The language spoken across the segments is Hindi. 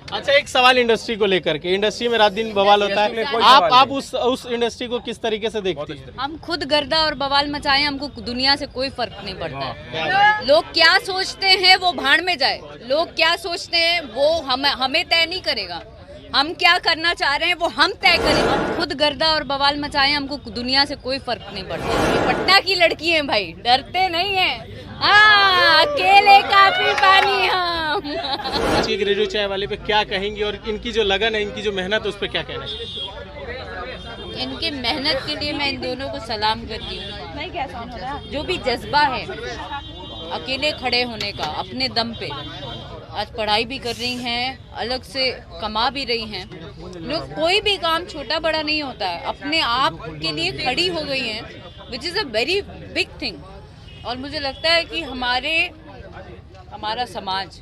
अच्छा, एक सवाल इंडस्ट्री को लेकर के, इंडस्ट्री में रात दिन बवाल होता है, आप उस इंडस्ट्री को किस तरीके से देखती हैं? हम खुद गर्दा और बवाल मचाएं, हमको दुनिया से कोई फर्क नहीं पड़ता है। लोग क्या सोचते हैं वो भाड़ में जाए, लोग क्या सोचते हैं वो हमें तय नहीं करेगा। हम क्या करना चाह रहे हैं वो हम तय करें। हम खुद गर्दा और बवाल मचाएं, हमको दुनिया से कोई फर्क नहीं पड़ता। पटना की लड़की हैं भाई, डरते नहीं हैं। अकेले काफी पानी हम। रेडियो चाय वाले पे क्या कहेंगी और इनकी जो लगन है, इनकी जो मेहनत है, उस पर क्या कहना है? इनके मेहनत के लिए मैं इन दोनों को सलाम करती हूँ। जो भी जज्बा है अकेले खड़े होने का, अपने दम पे, आज पढ़ाई भी कर रही हैं, अलग से कमा भी रही हैं। लोग कोई भी काम छोटा बड़ा नहीं होता है, अपने आप के लिए खड़ी हो गई हैं, which is a very big thing. और मुझे लगता है कि हमारा समाज,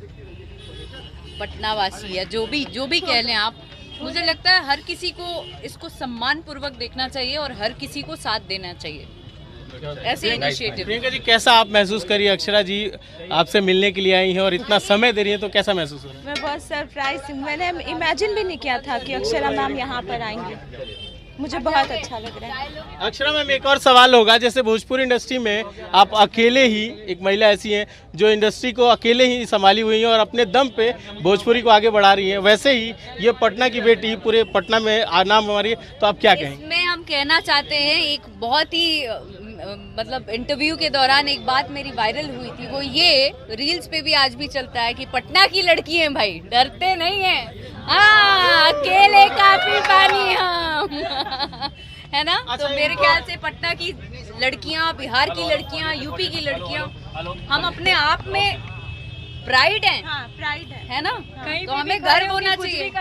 पटनावासी या जो भी कह लें आप, मुझे लगता है हर किसी को इसको सम्मान पूर्वक देखना चाहिए और हर किसी को साथ देना चाहिए। ऐसे इनिशिएटिव। प्रियंका जी, कैसा आप महसूस करिए? अक्षरा जी आपसे मिलने के लिए आई हैं और इतना समय दे रही हैं, तो कैसा महसूस हो रहा है? मैं बहुत सरप्राइज हूँ। मैंने इमेजिन भी नहीं किया था कि अक्षरा मैम यहाँ पर आएंगी। मुझे बहुत अच्छा लग रहा है। अक्षरा मैम, एक और सवाल होगा, जैसे भोजपुरी इंडस्ट्री में आप अकेले ही एक महिला ऐसी हैं जो इंडस्ट्री को अकेले ही संभाली हुई हैं और अपने दम पे भोजपुरी को आगे बढ़ा रही हैं, वैसे ही ये पटना की बेटी पूरे पटना में नाम हमारी है, तो आप क्या कहेंगे? इसमें हम कहना चाहते हैं, एक बहुत ही मतलब इंटरव्यू के दौरान एक बात मेरी वायरल हुई थी, वो ये रील्स पे भी आज भी चलता है कि पटना की लड़की हैं भाई, डरते नहीं हैं। अकेले काफी पानी हम। है ना? तो मेरे ख्याल से पटना की लड़कियां, बिहार की लड़कियां, यूपी की लड़कियां, हम अपने आप में प्राइड है। हाँ, प्राइड है ना? कहीं तो हमें गर्व होना चाहिए।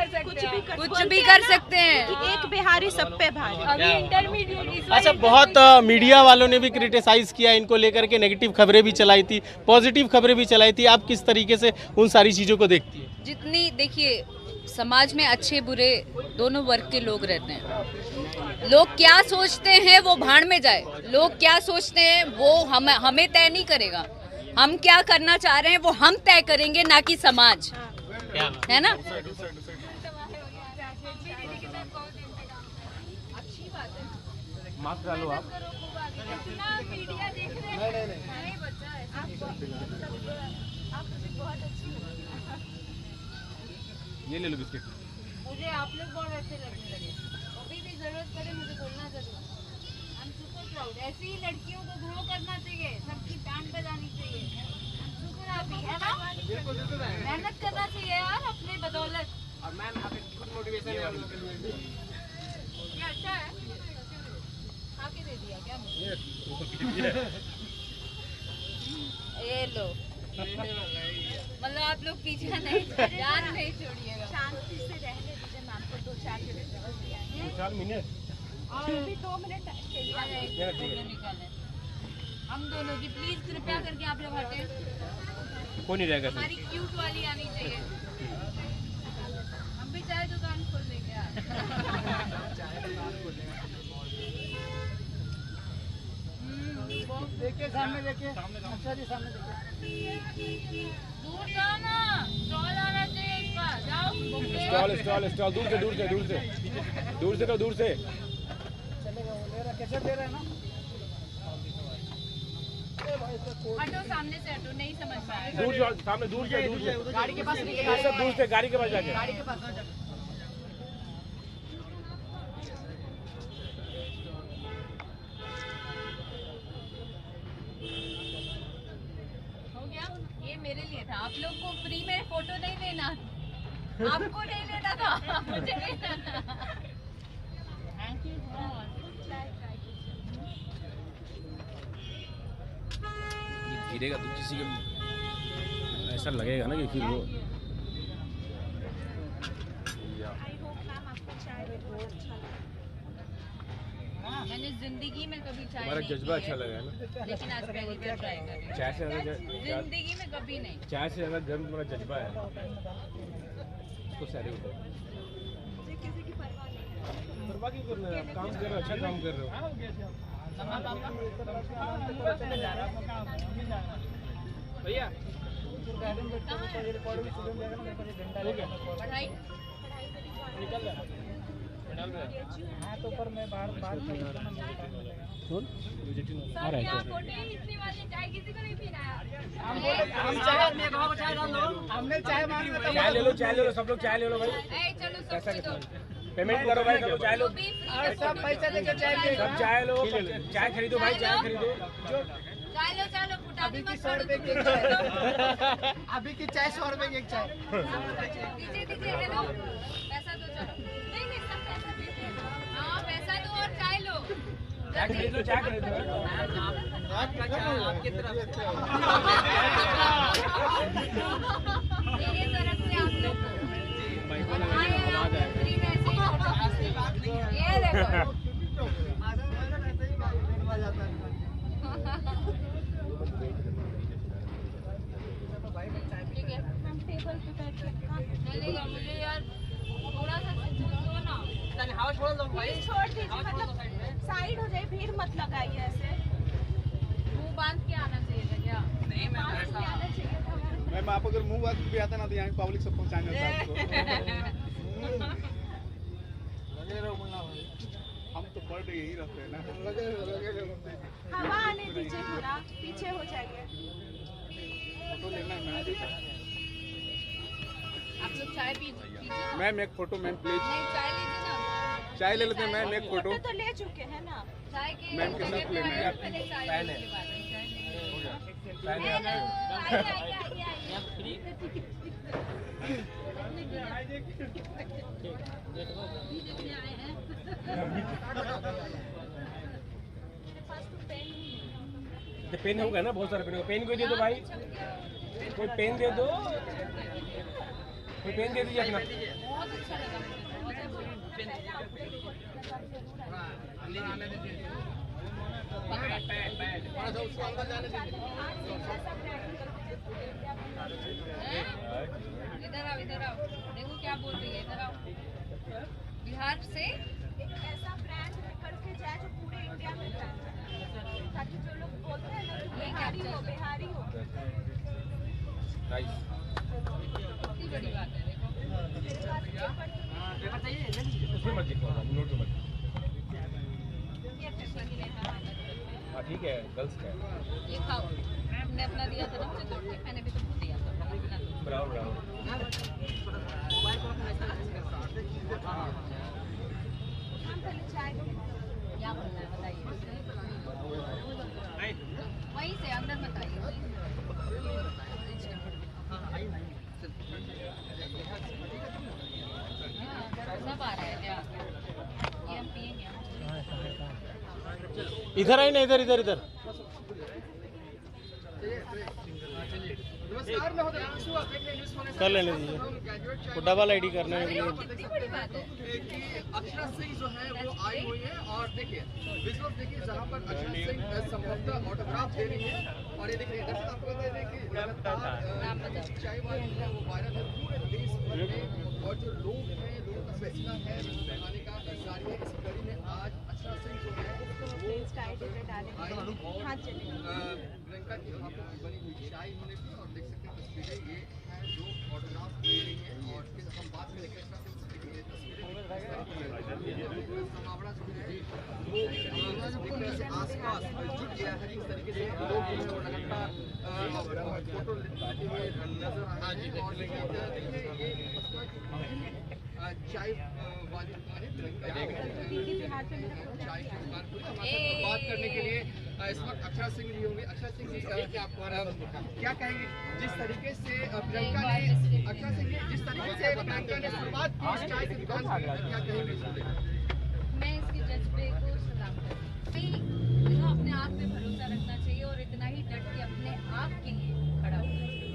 कुछ भी कर सकते हैं। एक बिहारी सब पे भारी। अभी इंटरमीडिएट। अच्छा, बहुत मीडिया वालों ने भी क्रिटिसाइज किया इनको लेकर के, नेगेटिव खबरें भी चलाई थी, पॉजिटिव खबरें भी चलाई थी, आप किस तरीके से उन सारी चीज़ों को देखती हैं? जितनी, देखिए, समाज में अच्छे बुरे दोनों वर्ग के लोग रहते हैं। लोग क्या सोचते हैं वो भाड़ में जाए, लोग क्या सोचते हैं वो हमें तय नहीं करेगा। हम क्या करना चाह रहे हैं वो हम तय करेंगे, ना कि समाज। है ना? माफ डालो आप। ये ले लो बिस्किट। मुझे आप लोग बहुत अच्छे लगने लगे। कभी भी जरूरत पड़े मुझे बोलना जरूर। I'm super proud। ऐसी ही लड़कियों को ग्रो करना चाहिए, सबकी बैंड बजानी चाहिए। super happy, है ना? मेहनत करना चाहिए यार अपने बदौलत। और मैम, आप एक खुद मोटिवेशन है हम लोग के लिए। ये अच्छा है, खा के दे दिया क्या मुझे? ये लो। मतलब आप लोग पीछे नहीं, यार नहीं छोड़िएगा। शांति से रहने दीजिए मैम को 2-4 मिनट। 4 मिनट और अभी 2 मिनट निकालें हम दोनों की, प्लीज कृपया करके आप लोग हटें। कोई नहीं रहेगा। हमारी क्यूट वाली आनी चाहिए। हम भी चाय दुकान खोल देंगे यार। देखिए सामने, देखिए अच्छा जी, सामने देखिए। दूर जाओ ना, स्टॉल आना चाहिए इसका। जाओ स्टॉल दूर से चलेगा। वो ले रहा, कैसे दे रहा है ना? हटो, सामने से हटो, नहीं समझ पाए। दूर जाओ, सामने दूर से गाड़ी के पास सब दूर से, गाड़ी के पास जाके। हो गया? ये मेरे लिए था। आप लोग को फ्री में फोटो नहीं लेना, आपको नहीं लेना था, मुझे लेना था। Thank you so much. गिरेगा तो किसी को ऐसा लगेगा ना कि फिर वो। आई होप मैम आपको चाय बहुत अच्छा लगा। मैंने जिंदगी में कभी चाय हमारा नहीं जज्बा पी है, अच्छा लगा है ना। लेकिन आज पहली बार ट्राई कर रही हूँ। चाय से ज़्यादा जिंदगी में कभी नहीं। चाय से ज़्यादा गर्म तुम्हारा जज्बा है, उसको सैल्यूट है। किसी की परवाह नहीं है। परवाह क्यों करना है? आप काम कर रहे हो, अच्छा काम कर रहे हो। भैया पढ़ाई निकल रहा हाँ तो पर मैं बाहर बाहर कौन आ रहा है हमने चाय मांगी चाय ले लो सब लोग चाय ले लो भाई। चलो पैसा पेमेंट करो भाई, सब चाय लो, सब पैसा देकर चाय सब चाय लो, चाय खरीदो भाई, चाय खरीदो। चलो चलो अभी की 100 रुपए की एक चाय अभी की चाय 100 रुपए की एक चाय दीजिए दीजिए ले लो पैसा दो चलो नहीं नहीं सब पैसा दीजिए हाँ पैसा दो और चाय लो चाय खरीद लो, चाय खरीद लो। आपकी तरफ मेरी तरफ से आप लोग को फ्री में ऐसे ही फोटो खींचते ये देखो ठीक है हम टेबल पे बैठ के चलेगा मुझे यार थोड़ा सा दो ना हवा छोड़ दो भाई, छोड़ दीजिए, मतलब साइड हो जाए, भीड़ मत लगाइए ऐसे। मुंह बांध के आना चाहिए था क्या नहीं मैं आना चाहिए था हमारे मैम आप अगर मुंह बात भी आता ना तो यहाँ पब्लिक सब पहुँचाने होता है आपको। हम तो पर डे यही रहते हैं ना। हवा आने दीजिए, थोड़ा पीछे हो जाइए। फोटो लेना है मैम। आप लोग चाय पीजिए मैम एक फोटो मैम प्लीज। नहीं चाय लीजिए ना चाय ले लेते हैं मैम, एक फोटो। तो ले चुके हैं ना। चाय के मैम के साथ लेना है। पहले चाय लेने के बाद चाय ले हेलो आइए आइए आइए पेन होगा ना, बहुत सारे पेन होगा। पेन कोई दे दो भाई, कोई पेन दे दो, कोई पेन दे दीजिए अपना। बहुत अच्छा लगा इधर आओ देखो क्या बोल रही है, इधर आओ। बिहार से एक ऐसा ब्रांड करके जाए जो पूरे इंडिया में ब्रांड है, ताकि जो लोग बोलते हैं ना कि बिहारी हो कितनी बड़ी बात है देखो उसमें मत लिखो, नोट में मत। ये पैसा की लेना है। हाँ ठीक है, गर्ल्स का है। ये खाओ, हमने अपना दिया था ना मुझे तोड़ के, मैंने भी तुमको दिया था अपना लो। Bravo Bravo. हम पहले चाय क्या बोलना है बताइए, वहीं से अंदर मत आइए, वहीं से। हाँ, सब आ रहा है क्या, ये हम पिएंगे हम। इधर आई ना, इधर इधर इधर कर लेने दीजिए, वो डबल आईडी करने के लिए। कितनी बड़ी बात है। कि अक्षरा सिंह जो है वो आई हुई है और देखिए विजुअल देखिए जहाँ पर अक्षरा सिंह संभवतः ऑटोग्राफ दे रही है और ये देखिए दरअसल आपको बता दें कि लगातार चाय वाली है वो वायरल है पूरे देश भर में और जो लोग हैं लोगों का फैसला है आने का जारी है। इस कड़ी में आज अक्षरा सिंह जो है हाथ चले प्रियंका के हाथों में बनी हुई चाय होने की और देख सकते हैं तस्वीरें ये है जो ऑटोग्राफ दे रही है और फिर हम बात करेंगे अक्षरा सिंह से तस्वीरें आसपास जुट गया है। इस तरीके से लोग लगातार फोटो लेते हुए नजर आ रहे हैं और चाय वाली दुकान है बिहार पे चाय की दुकान पूरी बात करने के लिए इस वक्त अक्षरा सिंह भी होंगे। अक्षरा सिंह जी क्या कहेंगे जिस तरीके से प्रियंका ने अक्षरा सिंह जी जिस तरीके से प्रियंका ने शुरुआत की इस चाय की दुकान की, क्या कहेंगे? मैं इसके जज्बे को सलाम करती हूँ। देखो अपने आप पे भरोसा रखना चाहिए और इतना ही डट के अपने आप के लिए खड़ा होना चाहिए।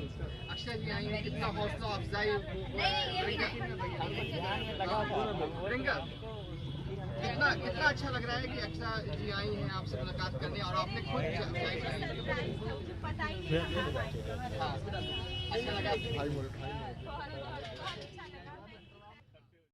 अक्षय जी आई हैं, कितना हौसला अफजाई प्रियंका कितना कितना अच्छा लग रहा है कि अक्षरा जी आई हैं आपसे मुलाकात करने और आपने खुद चाय बनाई। पता ही नहीं हाँ, अच्छा लगा। बहुत अच्छा